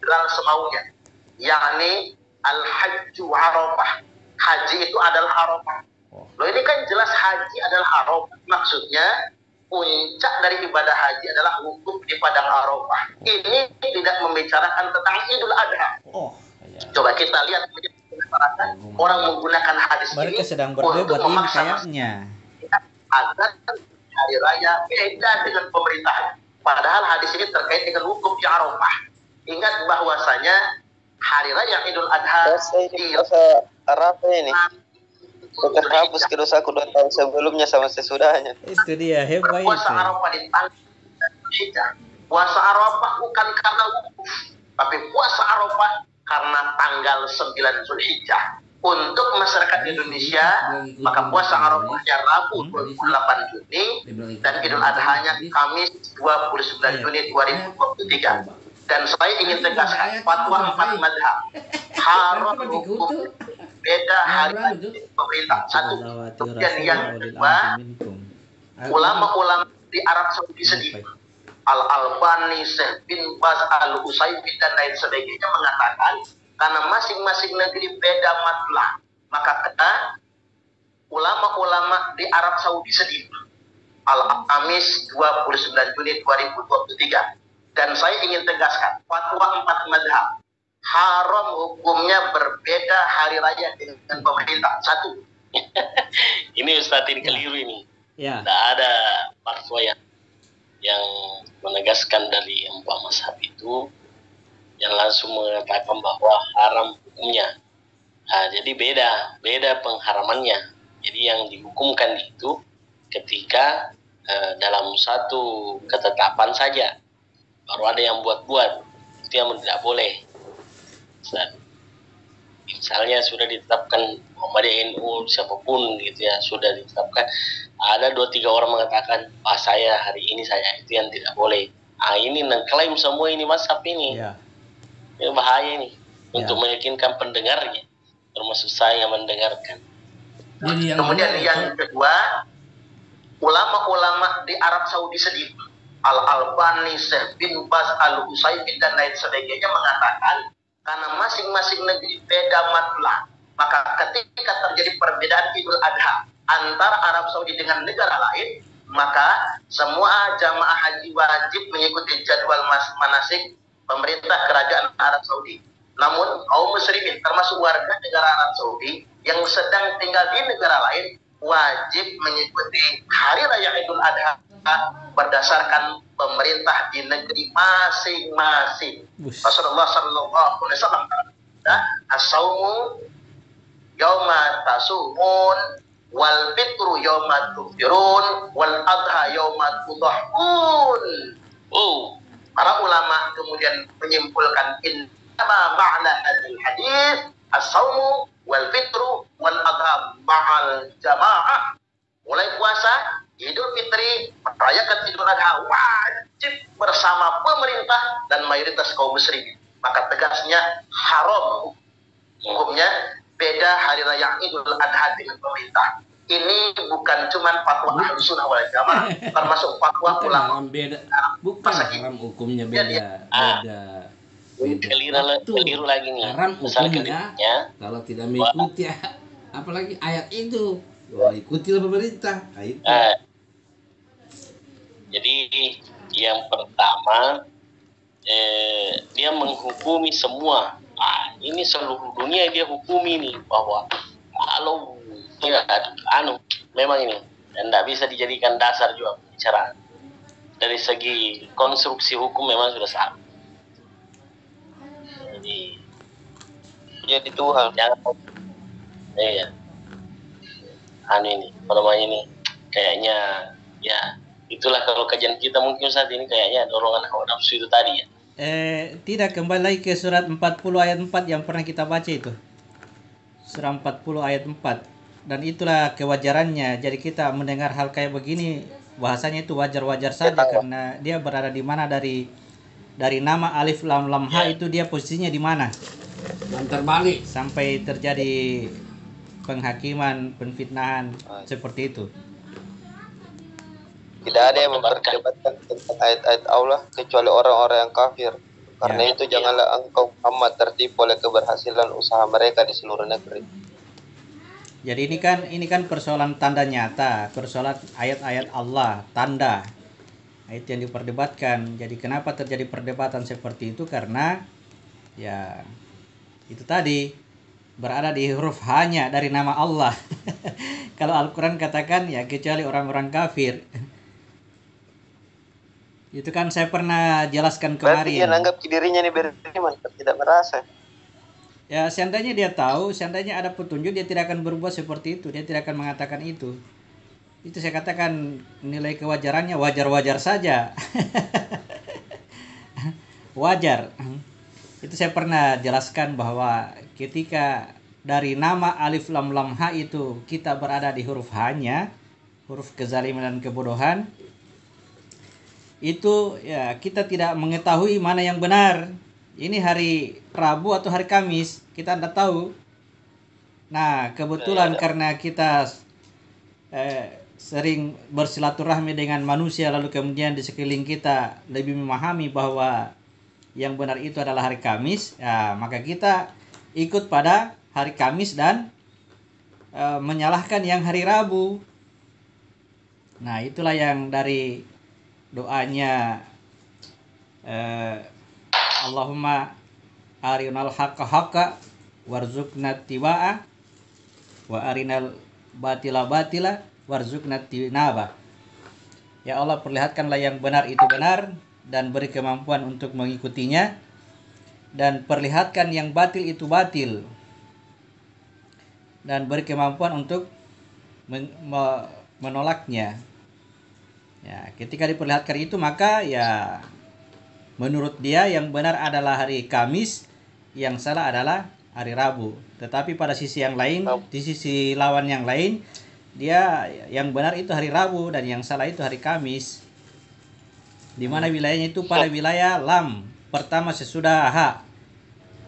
integral semaunya, yakni al-hajju Arafah. Haji itu adalah Arafah. Loh, ini kan jelas haji adalah Arafah. Maksudnya puncak dari ibadah haji adalah wukuf di padang Arafah. Ini tidak membicarakan tentang Idul Adha. Coba kita lihat orang menggunakan hadis mereka ini sedang untuk berdebat ini memaksa kayaknya agar hari raya beda dengan pemerintahan. Padahal hadis ini terkait dengan wukuf di Arafah. Ingat bahwasanya hari raya Idul Adha di Arafah ini bukan hapus ke dosaku 2 tahun sebelumnya sama sesudahnya. itu dia hebat puasa itu. Arafah di tanggal puasa Arafah bukan karena wukuf, tapi puasa Arafah karena tanggal 9 Zulhijjah. Untuk masyarakat Indonesia, maka puasa Arafahnya Rabu 28 Juni dan Idul Adha-nya Kamis 29 Juni 2023. Dan saya ingin tegaskan, fatwa 4 mazhab haram hukum beda hari pemerintah. Satu. Dan yang kedua, ulama-ulama di Arab Saudi sendiri, Al-Albani, Syekh bin Baz, Al-Utsaimin dan lain sebagainya mengatakan karena masing-masing negeri beda matlah, maka kata ulama-ulama di Arab Saudi sendiri, Al-Kamis 29 Juni 2023. Dan saya ingin tegaskan, fatwa 4 mazhab haram hukumnya berbeda hari raya dengan pemerintah. Satu. Ini Ustadz ini keliru ini. Ya. Tidak ada fatwa yang menegaskan dari 4 mazhab itu yang langsung mengatakan bahwa haram hukumnya. Nah, jadi beda pengharamannya. Jadi yang dihukumkan itu ketika dalam satu ketetapan saja, baru ada yang buat-buat, itu yang tidak boleh. Misalnya sudah ditetapkan Muhammadiyah, NU, siapapun gitu ya, sudah ditetapkan, ada 2-3 orang mengatakan, saya hari ini saya, itu yang tidak boleh. Ini ngeklaim semua ini mazhab ini. Ya. Ini bahaya ini untuk meyakinkan pendengarnya, termasuk saya yang mendengarkan. Kemudian yang kedua, ulama-ulama di Arab Saudi sendiri, Al-Albani, Syekh bin Baz, Al-Utsaimin dan lain sebagainya mengatakan karena masing-masing negeri beda matlah, maka ketika terjadi perbedaan Idul Adha antara Arab Saudi dengan negara lain, maka semua jamaah haji wajib mengikuti jadwal manasik pemerintah kerajaan Arab Saudi. Namun kaum muslimin termasuk warga negara Arab Saudi yang sedang tinggal di negara lain wajib mengikuti hari raya Idul Adha berdasarkan pemerintah di negeri masing-masing. Rasulullah sallallahu alaihi wasallam as-saumu yauma tasumun wal fitru yauma tuftirun wal adha yauma tudhahun. Para ulama kemudian menyimpulkan innama ma'na hadil hadis as-saumu wal fitru wal adha ma'al jamaah. Mulai puasa Idul Fitri, merayakan Idul Adha wajib bersama pemerintah dan mayoritas kaum muslimin. Maka tegasnya haram hukumnya beda hari raya Idul Adha dengan pemerintah. Ini bukan cuma fatwa Ahlussunnah wal Jamaah, termasuk fatwa ulama. Bukan haram hukumnya beda. Keliru lagi nih. Haram hukumnya kalau tidak mengikuti apalagi ayat itu. Ikutilah pemerintah. Jadi yang pertama dia menghukumi semua. Ini seluruh dunia dia hukumi nih bahwa kalau memang ini dan tidak bisa dijadikan dasar juga pembicaraan. Dari segi konstruksi hukum memang sudah salah. Jadi Tuhan. Iya. Ini namanya ini kayaknya ya itulah kalau kajian kita mungkin saat ini kayaknya dorongan hawa nafsu itu tadi ya. Tidak, kembali lagi ke surat 40 ayat 4 yang pernah kita baca itu. Surat 40 ayat 4. Dan itulah kewajarannya. Jadi kita mendengar hal kayak begini, bahasanya itu wajar-wajar saja karena dia berada di mana dari nama alif lam lam ha itu dia posisinya di mana. Dan terbalik sampai terjadi penghakiman, penfitnahan seperti itu. Tidak ada yang memperdebatkan tentang ayat-ayat Allah kecuali orang-orang yang kafir. Karena Ya. itu janganlah engkau Muhammad tertipu oleh keberhasilan usaha mereka di seluruh negeri. Jadi ini kan persoalan tanda nyata, persoalan ayat-ayat Allah, tanda. Nah, itu yang diperdebatkan. Jadi kenapa terjadi perdebatan seperti itu? Karena ya itu tadi berada di huruf H-nya dari nama Allah. Kalau Al-Quran katakan ya kecuali orang-orang kafir. Itu kan saya pernah jelaskan Berarti dia kemarin. menganggap dirinya ini beriman, tidak merasa. Ya seandainya dia tahu, seandainya ada petunjuk, dia tidak akan berbuat seperti itu. Dia tidak akan mengatakan itu. Itu saya katakan nilai kewajarannya wajar-wajar saja. Wajar. Itu saya pernah jelaskan bahwa ketika dari nama alif lam lam ha itu kita berada di huruf H-nya, huruf kezaliman dan kebodohan, itu ya kita tidak mengetahui mana yang benar. Ini hari Rabu atau hari Kamis, kita tidak tahu. Nah, kebetulan karena kita sering bersilaturahmi dengan manusia, lalu kemudian di sekeliling kita lebih memahami bahwa yang benar itu adalah hari Kamis, ya, maka kita ikut pada hari Kamis dan menyalahkan yang hari Rabu. Nah, itulah yang dari doanya Allahumma arinal haqqa haqqa warzuqna tibaa wa arinal batila batila warzuqna tinaba. Ya Allah, perlihatkanlah yang benar itu benar dan beri kemampuan untuk mengikutinya, dan perlihatkan yang batil itu batil dan beri kemampuan untuk menolaknya. Ya, ketika diperlihatkan itu maka ya menurut dia yang benar adalah hari Kamis, yang salah adalah hari Rabu. Tetapi pada sisi yang lain, di sisi lawan yang lain, dia yang benar itu hari Rabu dan yang salah itu hari Kamis. Di mana wilayahnya itu pada wilayah lam, pertama sesudah H.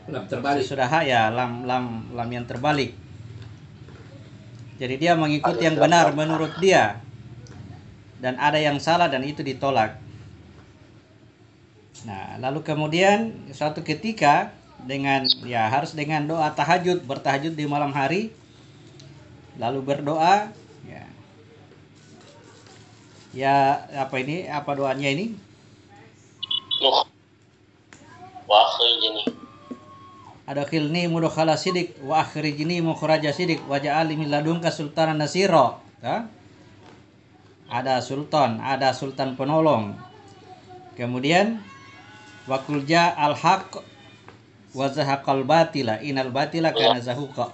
Lam terbalik. Sesudah H ya lam yang terbalik. Jadi dia mengikuti yang benar menurut dia. Dan ada yang salah dan itu ditolak. Nah, lalu kemudian suatu ketika harus dengan doa tahajud, bertahajud di malam hari, lalu berdoa, apa doanya ini? Adkhilni mudkhala sidik wa akhrijni mukhraja sidik waj'alni min ladunka sultanan nasira. Ada sultan penolong. Kemudian Wakul al haq wa zahaqal batila inal batila kana zahuqa.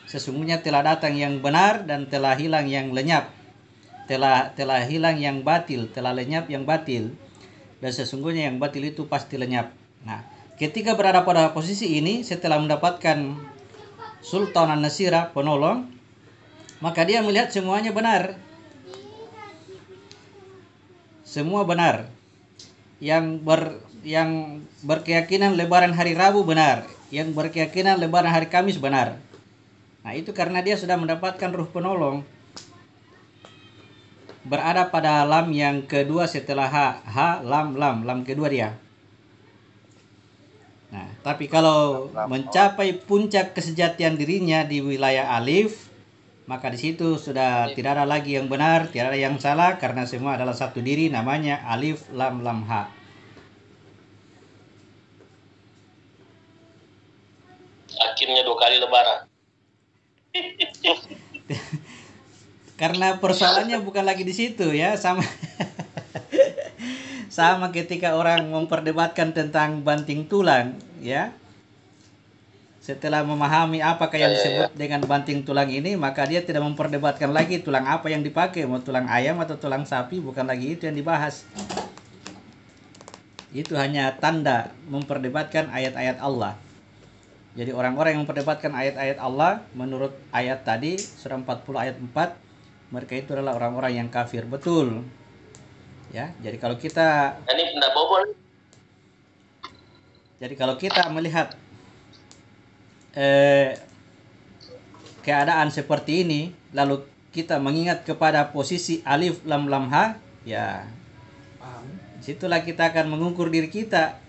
Sesungguhnya telah datang yang benar dan telah hilang yang lenyap. Telah hilang yang batil, telah lenyap yang batil. Dan sesungguhnya yang batil itu pasti lenyap. Nah, ketika berada pada posisi ini setelah mendapatkan Sultan An-Nasira, penolong, maka dia melihat semuanya benar. Semua benar. Yang berkeyakinan lebaran hari Rabu benar, yang berkeyakinan lebaran hari Kamis benar. Nah, itu karena dia sudah mendapatkan ruh penolong, berada pada lam yang kedua setelah H lam kedua dia. Nah, tapi kalau mencapai puncak kesejatian dirinya di wilayah alif, maka di situ sudah tidak ada lagi yang benar, tidak ada yang salah, karena semua adalah satu diri, namanya alif lam lam ha. Akhirnya 2 kali lebaran. Karena persoalannya bukan lagi di situ ya, sama sama ketika orang memperdebatkan tentang banting tulang ya. Setelah memahami apakah yang disebut dengan banting tulang ini, maka dia tidak memperdebatkan lagi tulang apa yang dipakai, mau tulang ayam atau tulang sapi, bukan lagi itu yang dibahas. Itu hanya tanda memperdebatkan ayat-ayat Allah. Jadi orang-orang yang memperdebatkan ayat-ayat Allah menurut ayat tadi surah 40 ayat 4, mereka itu adalah orang-orang yang kafir, betul. Ya, jadi kalau kita melihat keadaan seperti ini, lalu kita mengingat kepada posisi alif lam lam ha, ya disitulah kita akan mengukur diri kita.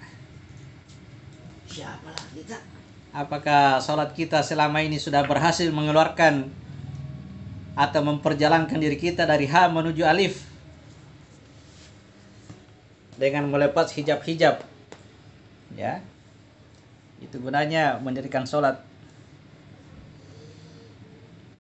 siapa lah kita? Apakah sholat kita selama ini sudah berhasil mengeluarkan atau memperjalankan diri kita dari H menuju Alif dengan melepas hijab-hijab? Ya, itu gunanya mendirikan sholat